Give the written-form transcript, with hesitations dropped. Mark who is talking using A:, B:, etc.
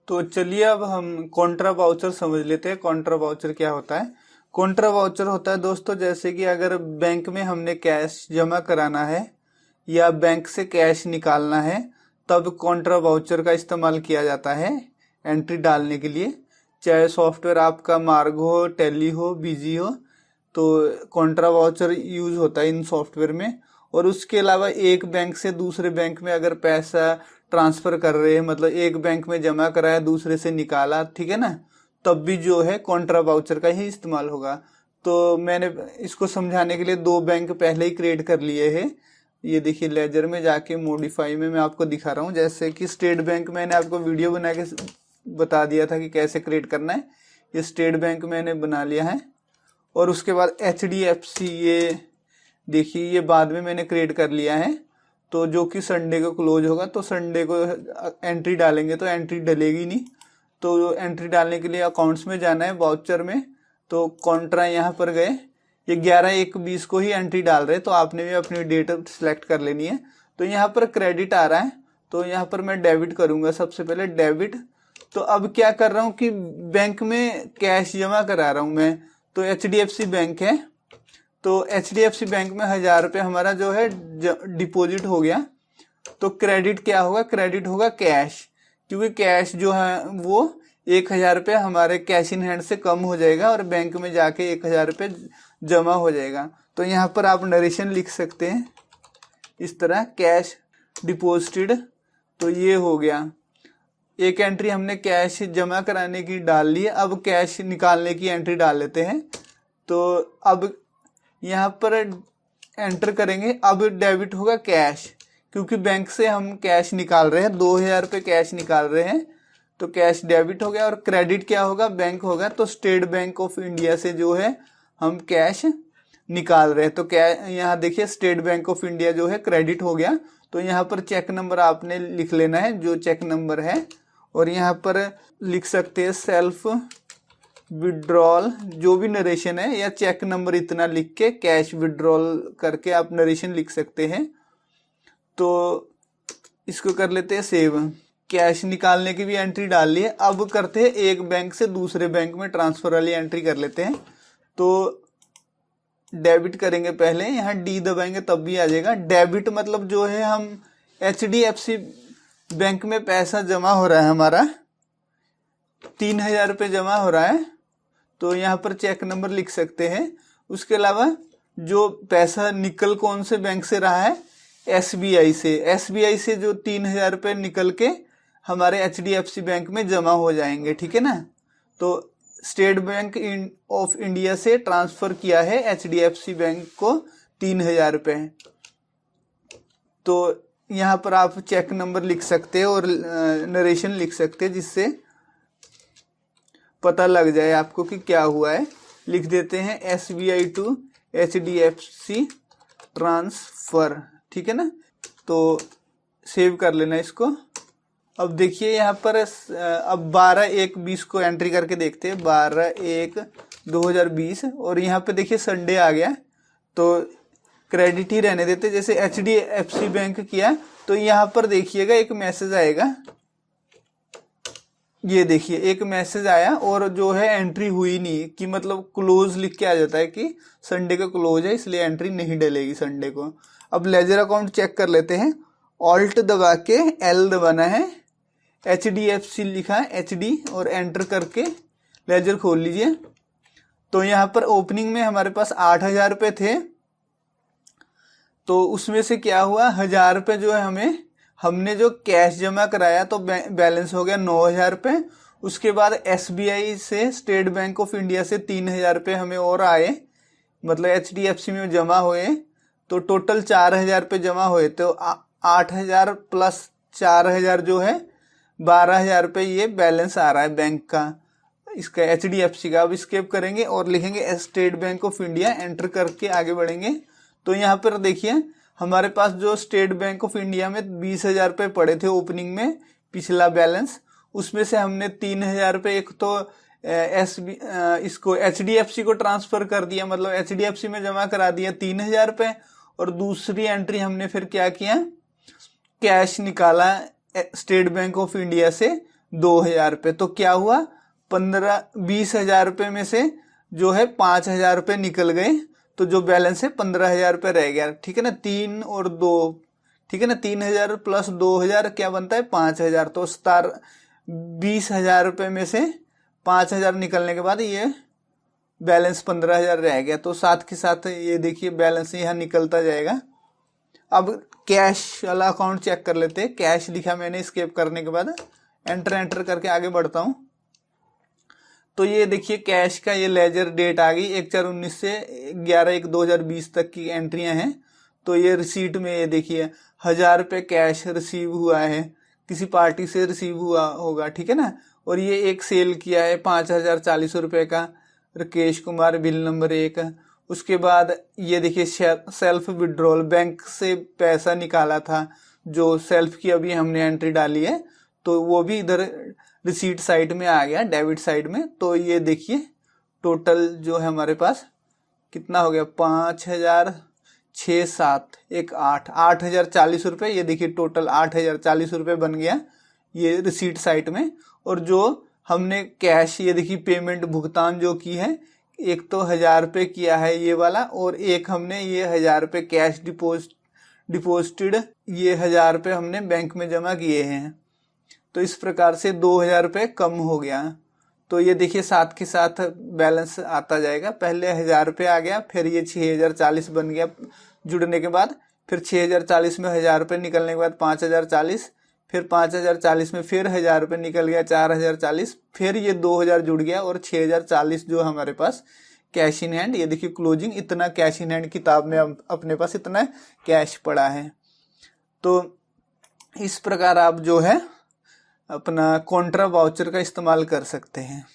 A: तो चलिए अब हम कॉन्ट्रा वाउचर समझ लेते हैं। कॉन्ट्रा वाउचर क्या होता है? कॉन्ट्रा वाउचर होता है दोस्तों, जैसे कि अगर बैंक में हमने कैश जमा कराना है या बैंक से कैश निकालना है, तब कॉन्ट्रा वाउचर का इस्तेमाल किया जाता है एंट्री डालने के लिए। चाहे सॉफ्टवेयर आपका मार्गो हो, टैली हो, बीजी हो, तो कॉन्ट्रा वाउचर यूज होता है इन सॉफ्टवेयर में। और उसके अलावा एक बैंक से दूसरे बैंक में अगर पैसा ट्रांसफर कर रहे हैं, मतलब एक बैंक में जमा कराया दूसरे से निकाला, ठीक है ना, तब भी जो है कॉन्ट्रा वाउचर का ही इस्तेमाल होगा। तो मैंने इसको समझाने के लिए दो बैंक पहले ही क्रिएट कर लिए हैं। ये देखिए, लेजर में जाके मॉडिफाई में मैं आपको दिखा रहा हूँ। जैसे कि स्टेट बैंक मैंने आपको वीडियो बना के बता दिया था कि कैसे क्रिएट करना है। ये स्टेट बैंक मैंने बना लिया है। और उसके बाद HDFC, ये देखिए ये बाद में मैंने क्रिएट कर लिया है। तो जो कि संडे को क्लोज होगा, तो संडे को एंट्री डालेंगे तो एंट्री डलेगी नहीं। तो एंट्री डालने के लिए अकाउंट्स में जाना है, वाउचर में। तो कॉन्ट्रा यहाँ पर गए, ये 11/1/20 को ही एंट्री डाल रहे, तो आपने भी अपनी डेट सेलेक्ट कर लेनी है। तो यहाँ पर क्रेडिट आ रहा है, तो यहाँ पर मैं डेबिट करूंगा। सबसे पहले डेबिट। तो अब क्या कर रहा हूँ कि बैंक में कैश जमा करा रहा हूँ मैं। तो HDFC बैंक है, तो HDFC बैंक में 1000 रुपये हमारा जो है डिपॉजिट हो गया। तो क्रेडिट क्या होगा? क्रेडिट होगा कैश, क्योंकि कैश जो है वो 1000 रुपये हमारे कैश इन हैंड से कम हो जाएगा और बैंक में जाके 1000 रुपये जमा हो जाएगा। तो यहाँ पर आप नरेशन लिख सकते हैं इस तरह, कैश डिपॉजिटेड। तो ये हो गया, एक एंट्री हमने कैश जमा कराने की डाल ली है। अब कैश निकालने की एंट्री डाल लेते हैं। तो अब यहाँ पर एंटर करेंगे, अब डेबिट होगा कैश, क्योंकि बैंक से हम कैश निकाल रहे हैं, 2000 रुपये कैश निकाल रहे हैं, तो कैश डेबिट हो गया। और क्रेडिट क्या होगा? बैंक होगा। तो स्टेट बैंक ऑफ इंडिया से जो है हम कैश निकाल रहे हैं। तो क्या यहाँ देखिए, स्टेट बैंक ऑफ इंडिया जो है क्रेडिट हो गया। तो यहाँ पर चेक नंबर आपने लिख लेना है, जो चेक नंबर है। और यहाँ पर लिख सकते हैं सेल्फ विड्रॉल, जो भी नरेशन है, या चेक नंबर इतना लिख के कैश विड्रॉल करके आप नरेशन लिख सकते हैं। तो इसको कर लेते हैं सेव। कैश निकालने की भी एंट्री डाल ली है। अब करते हैं एक बैंक से दूसरे बैंक में ट्रांसफर वाली एंट्री कर लेते हैं। तो डेबिट करेंगे पहले, यहाँ D दबाएंगे तब भी आ जाएगा। डेबिट मतलब जो है हम HDFC बैंक में पैसा जमा हो रहा है, हमारा 3000 रुपये जमा हो रहा है। तो यहाँ पर चेक नंबर लिख सकते हैं। उसके अलावा जो पैसा निकल कौन से बैंक से रहा है? SBI से। SBI से जो 3000 रुपये निकल के हमारे HDFC बैंक में जमा हो जाएंगे, ठीक है ना। तो स्टेट बैंक ऑफ इंडिया से ट्रांसफर किया है HDFC बैंक को 3000 रुपये। तो यहाँ पर आप चेक नंबर लिख सकते हैं और नरेशन लिख सकते हैं, जिससे पता लग जाए आपको कि क्या हुआ है। लिख देते हैं SBI टू HDFC ट्रांसफर, ठीक है ना। तो सेव कर लेना इसको। अब देखिए यहाँ पर अब 12/1/20 को एंट्री करके देखते हैं, 12/1/2020। और यहाँ पे देखिए संडे आ गया, तो क्रेडिट ही रहने देते। जैसे HDFC बैंक किया, तो यहाँ पर देखिएगा एक मैसेज आएगा। ये देखिए एक मैसेज आया, और जो है एंट्री हुई नहीं, कि मतलब क्लोज लिख के आ जाता है कि संडे का क्लोज है, इसलिए एंट्री नहीं डलेगी संडे को। अब लेजर अकाउंट चेक कर लेते हैं। ऑल्ट दबा के L दबाना है, HDFC लिखा है HD, और एंटर करके लेजर खोल लीजिए। तो यहाँ पर ओपनिंग में हमारे पास 8000 रुपये थे। तो उसमें से क्या हुआ, 1000 रुपये जो है हमने जो कैश जमा कराया, तो बैलेंस हो गया 9000 रुपये। उसके बाद SBI से, स्टेट बैंक ऑफ इंडिया से 3000 रुपये हमें और आए, मतलब HDFC में जमा हुए। तो टोटल 4000 रुपये जमा हुए। तो 8000 प्लस 4000 जो है 12000 रुपये ये बैलेंस आ रहा है बैंक का, इसका HDFC का। अब स्केप करेंगे और लिखेंगे state bank of India, enter करके आगे बढ़ेंगे। तो यहाँ पर देखिए हमारे पास जो स्टेट बैंक ऑफ इंडिया में 20,000 रुपये पड़े थे ओपनिंग में, पिछला बैलेंस, उसमें से हमने 3,000 रुपये एक तो इसको HDFC को ट्रांसफर कर दिया, मतलब HDFC में जमा करा दिया 3,000 रुपये। और दूसरी एंट्री हमने फिर क्या किया, कैश निकाला स्टेट बैंक ऑफ इंडिया से 2,000 रुपये। तो क्या हुआ, 20,000 रुपये में से जो है 5,000 रुपये निकल गए, तो जो बैलेंस है 15,000 रुपये रह गया। ठीक है ना, 3 और 2, ठीक है ना, 3,000 प्लस 2,000 क्या बनता है, 5,000। तो 20,000 रुपये में से 5,000 निकलने के बाद ये बैलेंस 15,000 रह गया। तो साथ के साथ ये देखिए बैलेंस यहाँ निकलता जाएगा। अब कैश वाला अकाउंट चेक कर लेते हैं। कैश लिखा मैंने, एस्केप करने के बाद एंटर करके आगे बढ़ता हूँ। तो ये देखिए कैश का ये लेजर डेट आ गई, 1/4/19 से 11/1/2020 तक की एंट्रियां हैं। तो ये रिसीट में ये देखिए 1,000 रुपये कैश रिसीव हुआ है, किसी पार्टी से रिसीव हुआ होगा, ठीक है ना। और ये एक सेल किया है 5,040 रुपये का, राकेश कुमार, बिल नंबर 1। उसके बाद ये देखिए सेल्फ विड्रॉल, बैंक से पैसा निकाला था, जो सेल्फ की अभी हमने एंट्री डाली है, तो वो भी इधर रिसीट साइड में आ गया, डेबिट साइड में। तो ये देखिए टोटल जो है हमारे पास कितना हो गया, 8,040 रुपये। ये देखिए टोटल 8,040 रुपये बन गया ये रिसीट साइट में। और जो हमने कैश, ये देखिए पेमेंट भुगतान जो की है, एक तो 1,000 रुपये किया है ये वाला, और एक हमने ये 1,000 रुपये कैश डिपॉजिटेड, ये 1,000 रुपये हमने बैंक में जमा किए हैं। तो इस प्रकार से 2,000 रुपये कम हो गया। तो ये देखिए साथ के साथ बैलेंस आता जाएगा। पहले 1,000 रुपये आ गया, फिर ये 6,040 बन गया जुड़ने के बाद, फिर 6,040 में 1,000 रुपये निकलने के बाद 5,040, फिर 5,040 में फिर 1,000 रुपये निकल गया 4,040, फिर ये 2,000 जुड़ गया, और 6,040 जो हमारे पास कैश इन हैंड, ये देखिए क्लोजिंग, इतना कैश इन हैंड किताब में अपने पास इतना कैश पड़ा है। तो इस प्रकार आप जो है अपना कॉन्ट्रा वाउचर का इस्तेमाल कर सकते हैं।